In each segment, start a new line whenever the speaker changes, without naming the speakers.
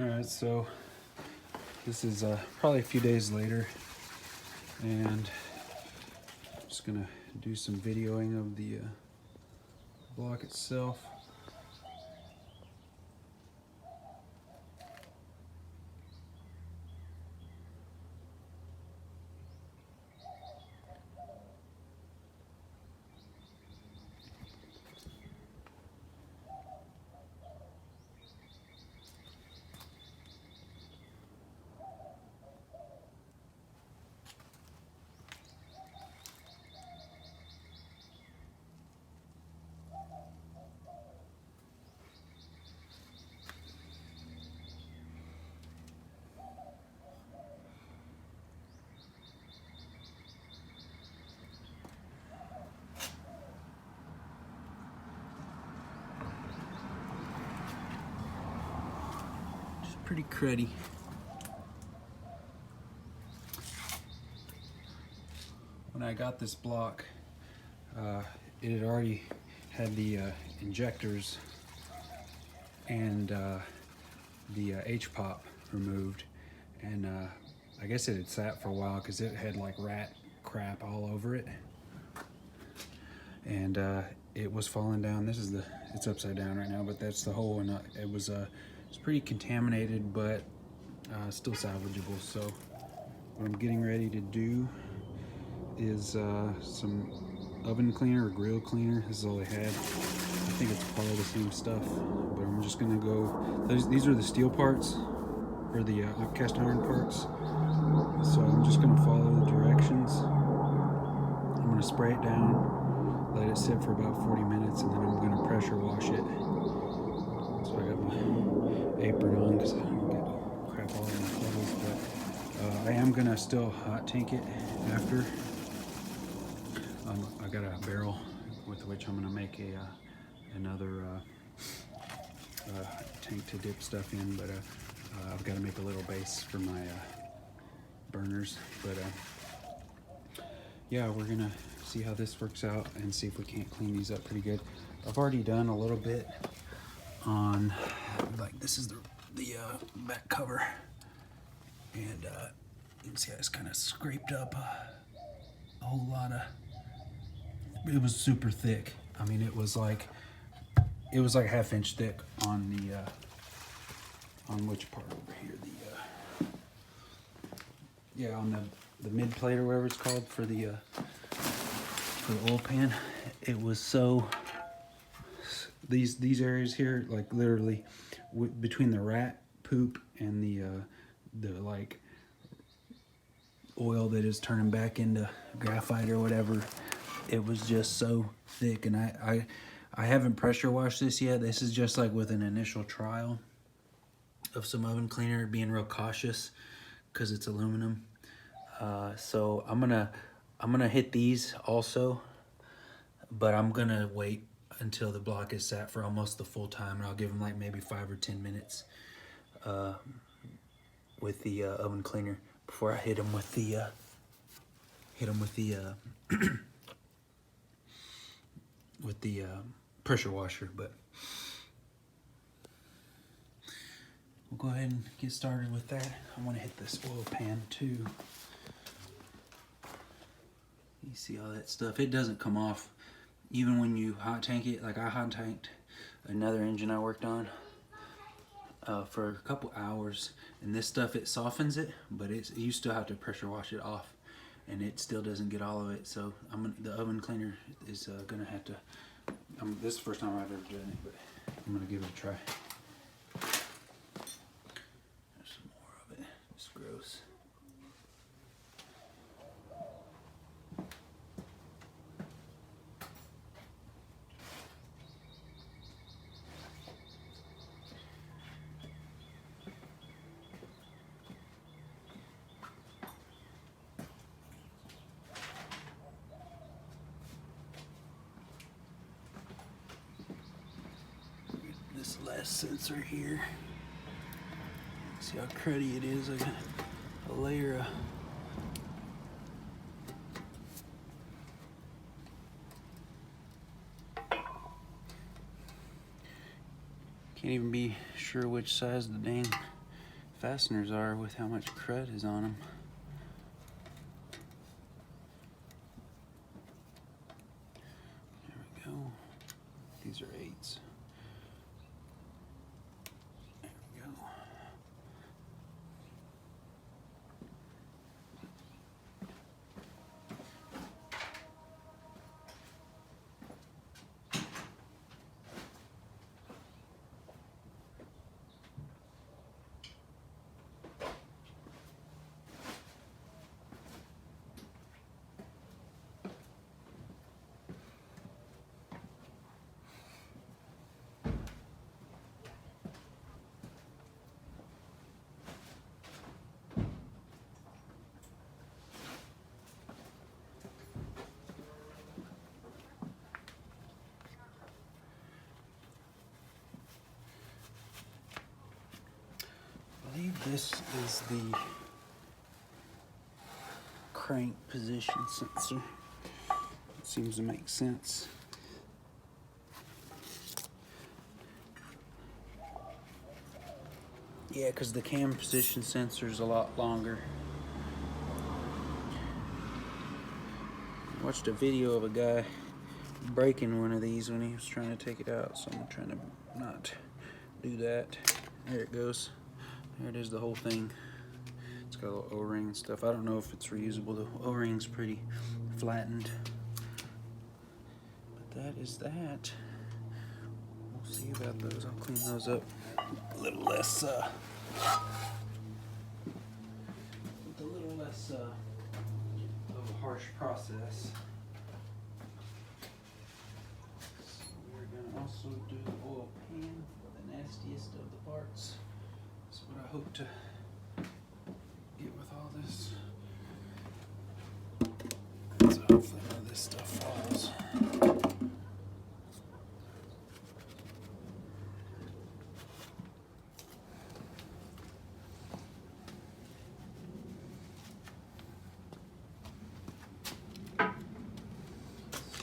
Alright, so this is probably a few days later, and I'm just gonna do some videoing of the block itself. Pretty cruddy. When I got this block, it had already had the injectors and the H-pop removed, and I guess it had sat for a while because it had like rat crap all over it, and it was falling down. This is it's upside down right now, but that's the hole, and it was it's pretty contaminated, but still salvageable. So what I'm getting ready to do is some oven cleaner or grill cleaner. This is all I had. I think it's part of the same stuff, but I'm just gonna go. These are the steel parts, or the cast iron parts. So I'm just gonna follow the directions. I'm gonna spray it down, let it sit for about 40 minutes, and then I'm gonna pressure wash it. So I got my apron on because I don't get crap all over my clothes, but I am gonna still hot tank it after. I got a barrel with which I'm gonna make another tank to dip stuff in, but I've got to make a little base for my burners. But yeah, we're gonna see how this works out and see if we can't clean these up pretty good. I've already done a little bit on, like, this is the back cover, and you can see I just kind of scraped up a whole lot of. It was super thick. I mean, it was like ½ inch thick on the on which part over here, yeah, on the mid plate or whatever it's called for the oil pan. It was so, these areas here, like literally between the rat poop and the like oil that is turning back into graphite or whatever, it was just so thick. And I haven't pressure washed this yet. This is just like with an initial trial of some oven cleaner, being real cautious because it's aluminum. So I'm gonna hit these also, but I'm gonna wait until the block is sat for almost the full time, and I'll give them like maybe 5 or 10 minutes with the oven cleaner before I hit them with the with the pressure washer. But we'll go ahead and get started with that. I want to hit this oil pan too. You see all that stuff? It doesn't come off even when you hot tank it. Like, I hot tanked another engine I worked on for a couple hours, and this stuff, it softens it, but you still have to pressure wash it off, and it still doesn't get all of it. So the oven cleaner is gonna have to. This is the first time I've ever done it, but I'm gonna give it a try. There's some more of it. It's gross. This last sensor here. See how cruddy it is. I got a layer of can't even be sure which size the dang fasteners are with how much crud is on them. There we go. These are 8s. There we go. I believe this is the crank position sensor. It seems to make sense. Yeah, because the cam position sensor is a lot longer. I watched a video of a guy breaking one of these when he was trying to take it out, so I'm trying to not do that. There it goes. There it is, the whole thing. It's got a little O-ring and stuff. I don't know if it's reusable. The O-ring's pretty flattened. But that is that. We'll see about those. I'll clean those up a little less, of a harsh process. So we're gonna also do the oil pan for the nastiest of the parts. That's what I hope to get with all this. So hopefully none of this stuff falls.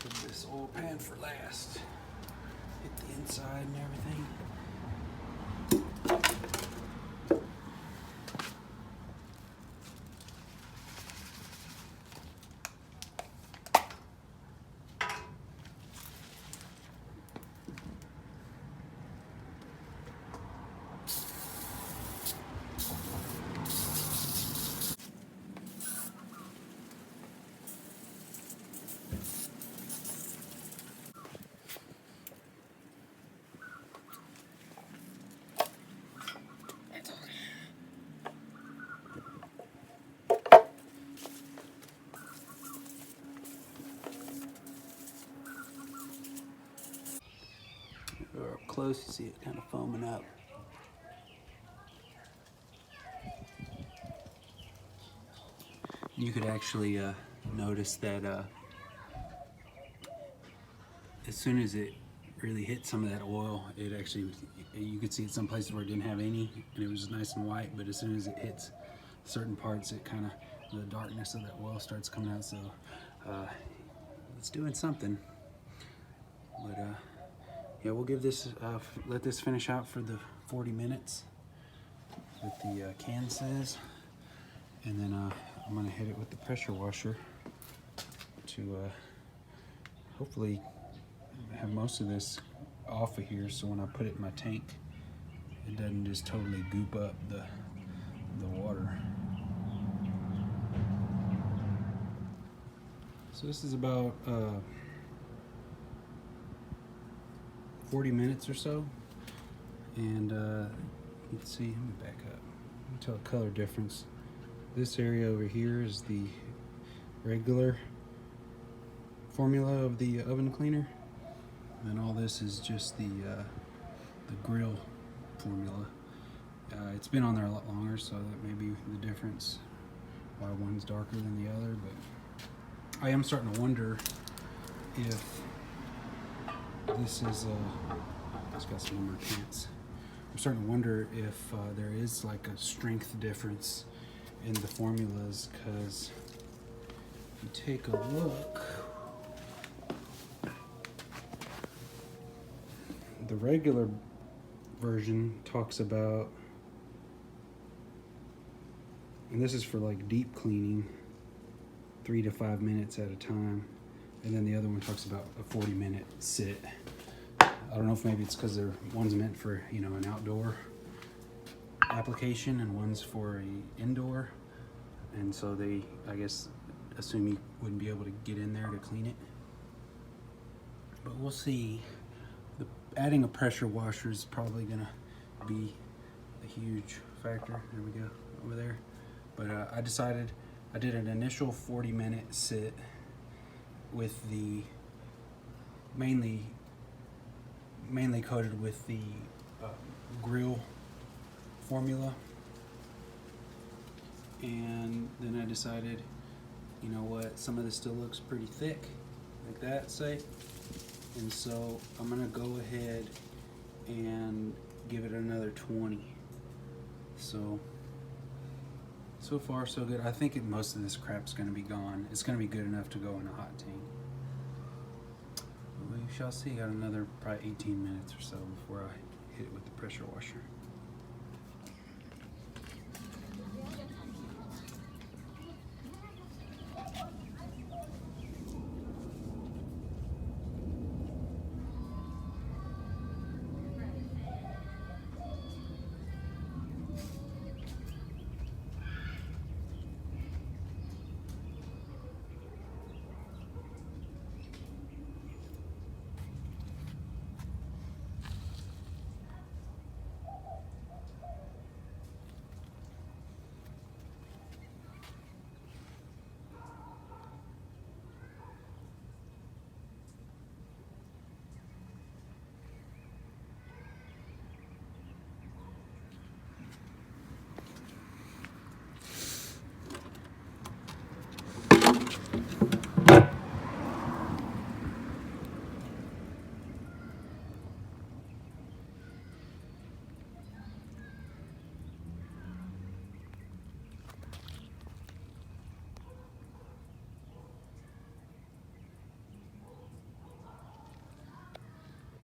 Save this oil pan for last. Hit the inside and everything. Or up close, you see it kind of foaming up. You could actually notice that as soon as it really hit some of that oil, it actually, you could see it some places where it didn't have any and it was nice and white, but as soon as it hits certain parts, it kind of, the darkness of that oil starts coming out. So it's doing something. But yeah, we'll give this, let this finish out for the 40 minutes that the can says, and then I'm gonna hit it with the pressure washer to hopefully have most of this off of here, so when I put it in my tank, it doesn't just totally goop up the water. So this is about 40 minutes or so, and you can see, let me back up, you can tell a color difference. This area over here is the regular formula of the oven cleaner, and all this is just the grill formula. It's been on there a lot longer, so that may be the difference why one's darker than the other, but I am starting to wonder if this is it's got some more pants. I'm starting to wonder if there is like a strength difference in the formulas, because if you take a look, the regular version talks about And this is for like deep cleaning, 3 to 5 minutes at a time. And then the other one talks about a 40-minute sit. I don't know if maybe it's because one's meant for, you know, an outdoor application and one's for a indoor. And so they, I guess, assume you wouldn't be able to get in there to clean it. But we'll see. Adding a pressure washer is probably gonna be a huge factor. There we go, over there. But I decided, I did an initial 40-minute sit with the mainly coated with the grill formula, and then I decided, you know what, some of this still looks pretty thick, like that, say, and so I'm gonna go ahead and give it another 20. So far so good. I think most of this crap's gonna be gone. It's gonna be good enough to go in a hot tank. We shall see. Got another probably 18 minutes or so before I hit it with the pressure washer.